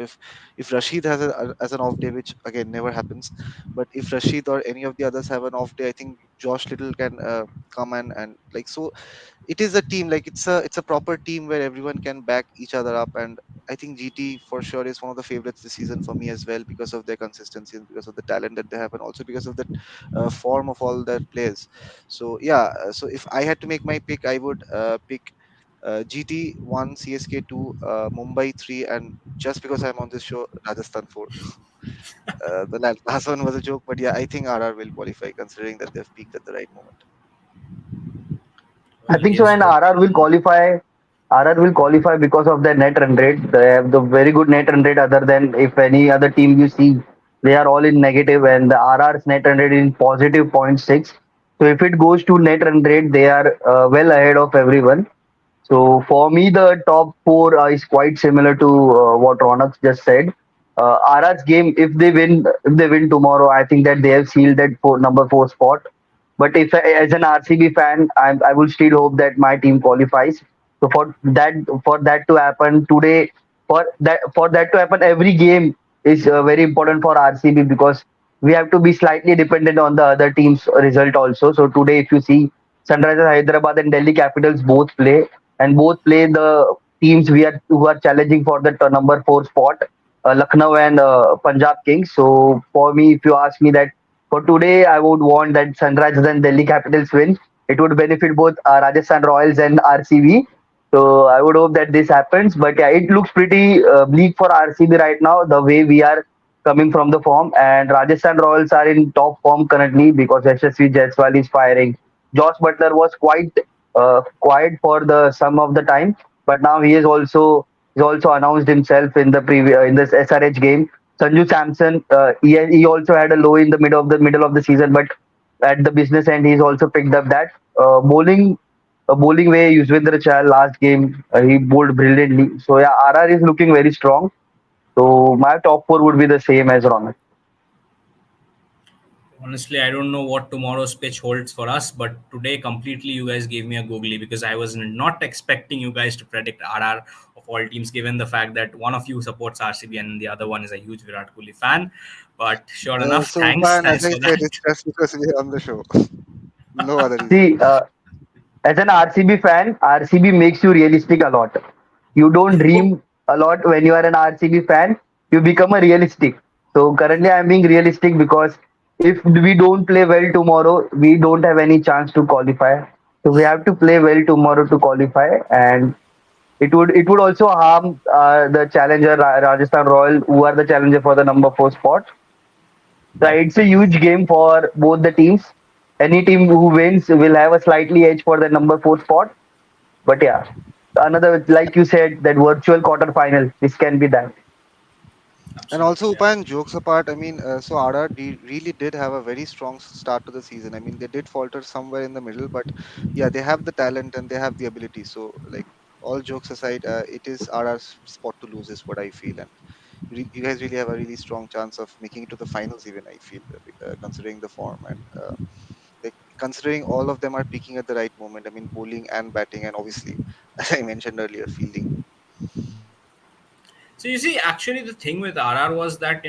B: If Rashid has as an off day, which again never happens, but if Rashid or any of the others have an off day, I think Josh Little can come and like, so it is a team, like it's a proper team where everyone can back each other up. And I think GT for sure is one of the favorites this season for me as well, because of their consistency and because of the talent that they have, and also because of the form of all their players. So yeah, so if I had to make my pick, I would pick GT 1, CSK 2, Mumbai 3, and just because I'm on this show, Rajasthan 4. The last one was a joke, but yeah, I think RR will qualify considering that they've peaked at the right moment.
C: I
A: Well,
C: think so,
A: yes,
C: and
A: both.
C: RR will qualify. RR will qualify because of their net run rate. They have the very good net run rate. Other than if any other team you see, they are all in negative, and the RR's net run rate is positive 0.6. So if it goes to net run rate, they are well ahead of everyone. So for me, the top four is quite similar to what Ronak just said. RR's game, if they win tomorrow, I think that they have sealed that number four spot. But if as an RCB fan, I will still hope that my team qualifies. So for that to happen today, for that to happen, every game is very important for RCB because we have to be slightly dependent on the other team's result also. So today, if you see, Sunrisers Hyderabad and Delhi Capitals both play, and both play the teams who are challenging for the number four spot, Lucknow and Punjab Kings. So for me, if you ask me that for today, I would want that Sunrisers and Delhi Capitals win. It would benefit both Rajasthan Royals and RCB. So I would hope that this happens. But yeah, it looks pretty bleak for RCB right now, the way we are coming from the form. And Rajasthan Royals are in top form currently because SSV Jaiswal is firing. Josh Butler was quite quiet for the some of the time, but now he's also announced himself in the in this SRH game. Sanju Samson, he also had a low in the middle of the season, but at the business end, he's also picked up that bowling way. Yuzvendra Chahal last game, he bowled brilliantly. So yeah, RR is looking very strong. So my top four would be the same as Ronak.
A: Honestly, I don't know what tomorrow's pitch holds for us, but today completely you guys gave me a googly because I was not expecting you guys to predict RR of all teams, given the fact that one of you supports RCB and the other one is a huge Virat Kohli fan. But sure enough,
B: So
A: thanks,
B: man, as
A: thanks
B: I
A: for
B: said,
A: that.
B: it's just because we're on the show. No other reason.
C: See, as an RCB fan, RCB makes you realistic a lot. You don't dream a lot when you are an RCB fan. You become a realistic. So currently, I'm being realistic because if we don't play well tomorrow, we don't have any chance to qualify. So we have to play well tomorrow to qualify, and it would also harm the challenger Rajasthan Royal, who are the challenger for the number 4 spot. So it's a huge game for both the teams. Any team who wins will have a slightly edge for the number 4 spot. But yeah, another, like you said, that virtual quarter final. This can be that.
B: And also,
A: Absolutely,
B: Upan,
A: absolutely.
B: jokes apart, I mean, so RR really did have a very strong start to the season. I mean, they did falter somewhere in the middle, but yeah, they have the talent and they have the ability. So, like, all jokes aside, it is RR's spot to lose, is what I feel. And you guys really have a really strong chance of making it to the finals, even, I feel, considering the form and like considering all of them are peaking at the right moment. I mean, bowling and batting, and obviously, as I mentioned earlier, fielding.
A: So you see, actually, the thing with RR was that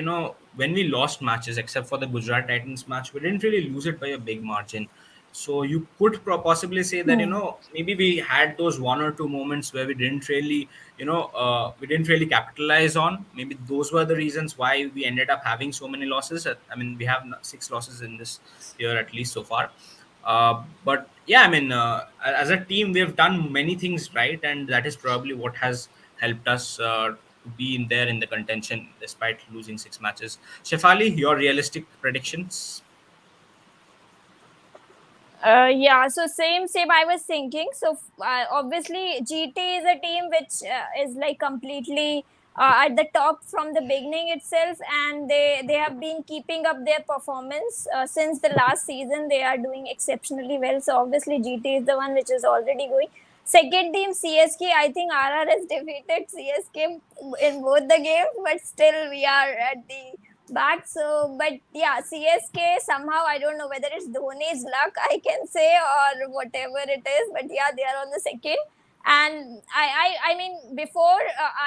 A: when we lost matches, except for the Gujarat Titans match, we didn't really lose it by a big margin. So you could possibly say that
D: Hmm.
A: maybe we had those one or two moments where we didn't really capitalize on. Maybe those were the reasons why we ended up having so many losses. I mean, we have 6 losses in this year at least so far. But yeah, I mean, as a team, we have done many things right, and that is probably what has helped us to be in there in the contention despite losing 6 matches. Shefali, your realistic predictions?
D: Yeah, so same. I was thinking. So obviously, GT is a team which is like completely at the top from the beginning itself, and they have been keeping up their performance since the last season. They are doing exceptionally well. So obviously, GT is the one which is already going. Second team CSK. I think RR has defeated CSK in both the games, but still we are at the back. So, but yeah, CSK somehow, I don't know whether it's Dhoni's luck, I can say, or whatever it is. But yeah, they are on the second. And I mean, before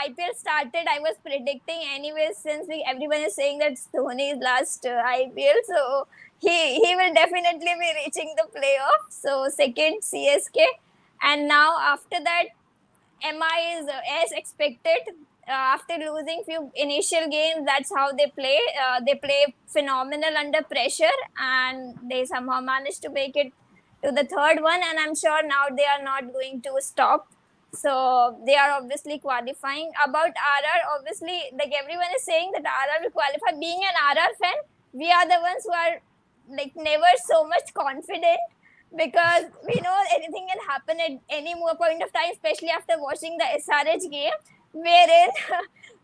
D: IPL started, I was predicting anyway, since everyone is saying that it's Dhoni's last IPL. So he will definitely be reaching the playoff. So second CSK, and now after that MI is as expected. After losing few initial games, that's how they play. They play phenomenal under pressure, and they somehow managed to make it to the third one. And I'm sure now they are not going to stop. So they are obviously qualifying. About RR, obviously, like everyone is saying that RR will qualify. Being an RR fan, we are the ones who are like never so much confident, because we know anything can happen at any more point of time, especially after watching the SRH game, wherein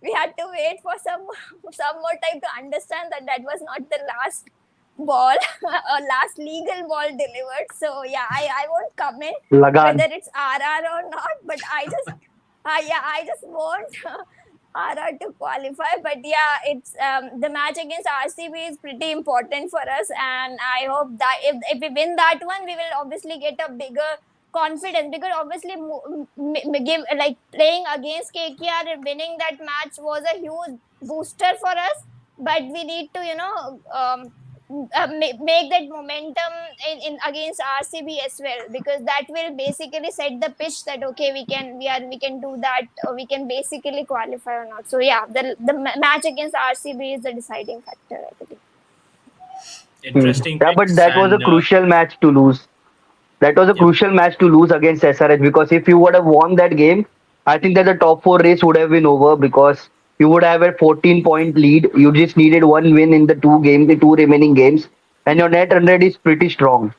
D: we had to wait for some more time to understand that that was not the last ball or last legal ball delivered. So yeah, I won't comment whether
C: Lagan.
D: it's RR or not, but I just want RR to qualify. But yeah, it's the match against RCB is pretty important for us, and I hope that if we win that one, we will obviously get a bigger confidence, because obviously give like playing against KKR and winning that match was a huge booster for us. But we need to make that momentum in against RCB as well, because that will basically set the pitch that okay, we can do that, or we can basically qualify or not. So yeah, the match against RCB is the deciding factor, I believe.
A: Interesting
C: Yeah, but
A: picks.
C: that was a
A: And
C: crucial match to lose. That was a
A: yep.
C: crucial match to lose against SRH, because if you would have won that game, I think that the top four race would have been over, because you would have a 14-point lead. You just needed one win in the two remaining games, and your net run rate is pretty strong.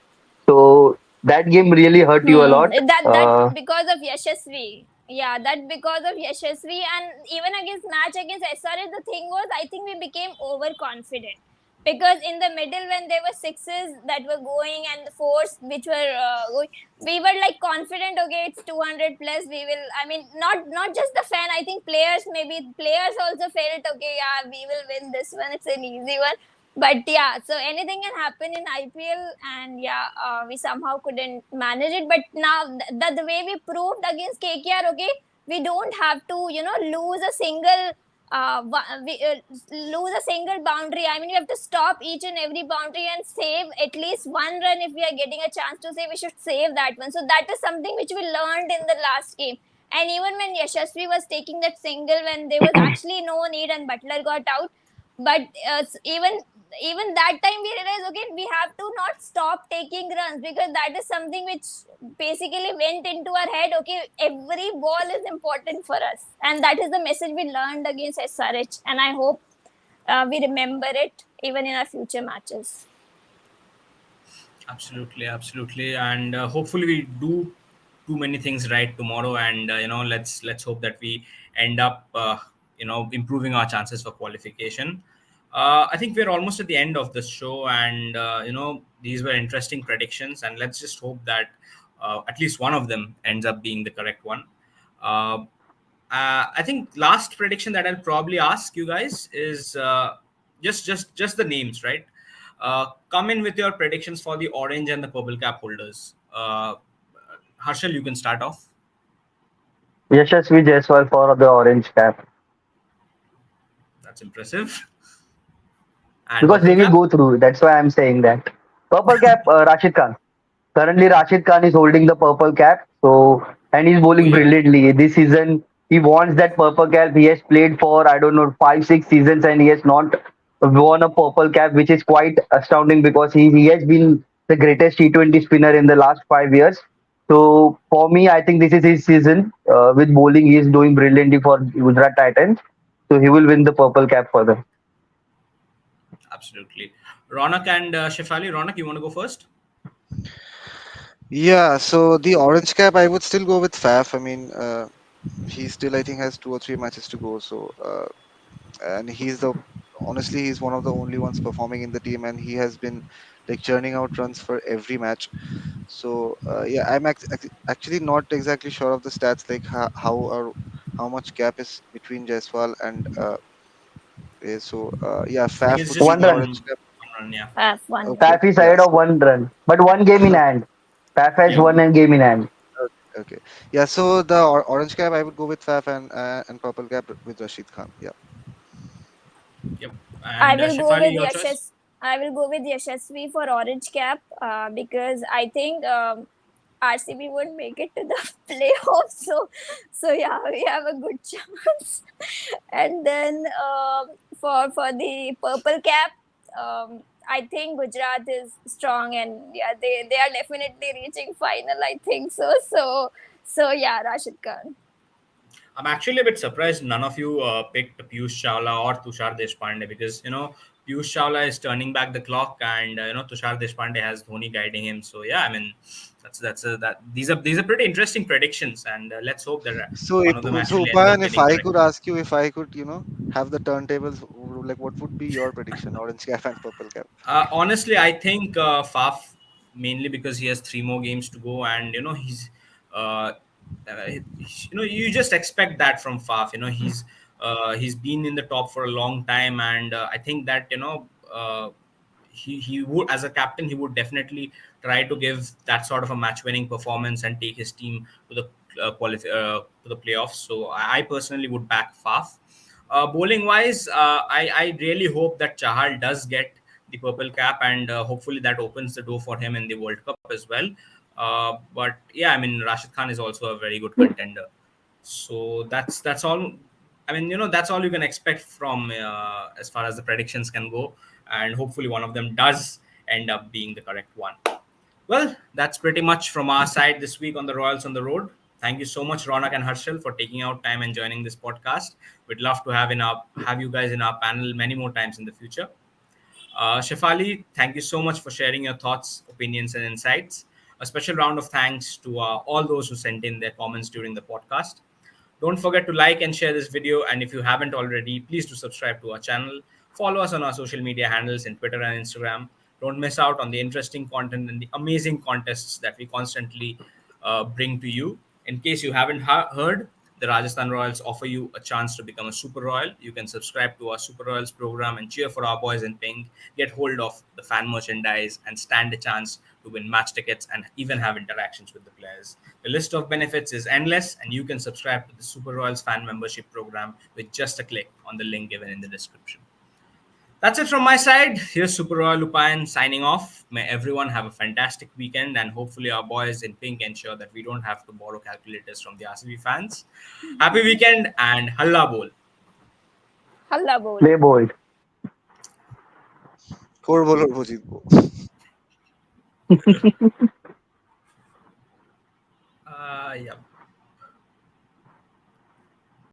C: So that game really hurt you a lot.
D: That because of Yashasvi. Yeah, that because of Yashasvi, and even against match against SRS, the thing was I think we became overconfident, because in the middle when there were sixes that were going and the fours which were going, we were like confident. Okay, it's 200 plus. We will. I mean, not just the fan. I think players, maybe players also felt okay. Yeah, we will win this one. It's an easy one. But yeah, so anything can happen in IPL, and yeah, we somehow couldn't manage it. But now the way we proved against KKR, okay, we don't have to lose a single lose a single boundary. I mean, we have to stop each and every boundary and save at least one run. If we are getting a chance to save, we should save that one. So that is something which we learned in the last game. And even when Yashasvi was taking that single, when there was actually no need and Butler got out, but even that time we realized, okay, we have to not stop taking runs, because that is something which basically went into our head. Okay, every ball is important for us, and that is the message we learned against SRH, and I hope we remember it even in our future matches.
A: Absolutely, absolutely, and hopefully we do too many things right tomorrow, and let's hope that we end up improving our chances for qualification. I think we're almost at the end of the show, and these were interesting predictions, and let's just hope that at least one of them ends up being the correct one. Uh, I think last prediction that I'll probably ask you guys is just the names, right? Come in with your predictions for the orange and the purple cap holders. Harshal, you can start off.
C: Yashasvi Jaiswal for the orange cap
A: That's impressive. And
C: because
A: purple
C: they will
A: cap.
C: go through. That's why I'm saying that. Purple cap, Rashid Khan. Currently, Rashid Khan is holding the purple cap, so and he's
A: Oh
C: bowling
A: yeah,
C: brilliantly this season. He wants that purple cap. He has played for I don't know 5 6 seasons, and he has not won a purple cap, which is quite astounding because he has been the greatest T20 spinner in the last 5 years. So for me, I think this is his season with bowling. He is doing brilliantly for Gujarat Titans, so he will win the purple cap for them.
A: absolutely. Ronak and Shefali. Ronak, you want to go first?
B: Yeah, so the orange cap, I would still go with Faf. I mean, he still, I think, has 2 or 3 matches to go. So, and honestly, he's one of the only ones performing in the team, and he has been like churning out runs for every match. So, yeah, actually not exactly sure of the stats, like how much gap is between Jaiswal and yeah,
A: I think
B: Faf
A: it's
B: would
A: just
B: be
C: One
B: the
C: run.
B: orange
A: one
B: cap.
A: run. Yeah.
D: One run.
B: Okay,
C: Faf is
B: yeah,
C: ahead of
B: so
C: one run, but one game in hand. Faf has
A: Yep.
C: one and game in hand.
B: okay, yeah. So the orange cap, I would go with Faf, and purple cap with Rashid Khan. Yeah.
A: Yep.
D: I
A: And
D: will go
A: Shefali,
D: with
A: your choice.
D: Yashash. I will go with Yashasvi for orange cap because I think RCB would make it to the playoffs. So yeah, we have a good chance. And then for the purple cap, I think Gujarat is strong, and yeah, they are definitely reaching final. I think so yeah, Rashid Khan.
A: I'm actually a bit surprised none of you picked Piyush Chawla or Tushar Deshpande, because Piyush Chawla is turning back the clock, and Tushar Deshpande has Dhoni guiding him. So yeah, I mean that these are pretty interesting predictions, and let's hope that
B: So
A: one of them
B: so
A: actually ends up
B: Upayan, if
A: getting
B: I
A: correct.
B: could ask you, if I could, have the turntables, like what would be your prediction? Orange cap and purple cap.
A: Honestly, I think Faf, mainly because he has three more games to go, and uh, you just expect that from Faf. He's been in the top for a long time, and I think that he would, as a captain, he would definitely try to give that sort of a match winning performance and take his team to the to the playoffs. So I personally would back Faf. Bowling wise, I really hope that Chahal does get the purple cap, and hopefully that opens the door for him in the World Cup as well. But yeah, I mean Rashid Khan is also a very good contender. So that's all. I mean, that's all you can expect from as far as the predictions can go, and hopefully one of them does end up being the correct one. Well, that's pretty much from our side this week on the Royals on the Road. Thank you so much, Ronak and Harshal, for taking out time and joining this podcast. We'd love to have you guys in our panel many more times in the future. Shefali, thank you so much for sharing your thoughts, opinions, and insights. A special round of thanks to all those who sent in their comments during the podcast. Don't forget to like and share this video. And if you haven't already, please do subscribe to our channel. Follow us on our social media handles in Twitter and Instagram. Don't miss out on the interesting content and the amazing contests that we constantly bring to you. In case you haven't heard, the Rajasthan Royals offer you a chance to become a Super Royal. You can subscribe to our Super Royals program and cheer for our boys in pink, get hold of the fan merchandise, and stand a chance to win match tickets and even have interactions with the players. The list of benefits is endless, and you can subscribe to the Super Royals fan membership program with just a click on the link given in the description. That's it from my side. Here's Super Royal Lupayan signing off. May everyone have a fantastic weekend, and hopefully our boys in pink ensure that we don't have to borrow calculators from the RCB fans. Happy weekend and Halla Bol.
D: Halla bol.
C: Play bold.
B: করবো লড়বো জিতবো।
A: Yeah.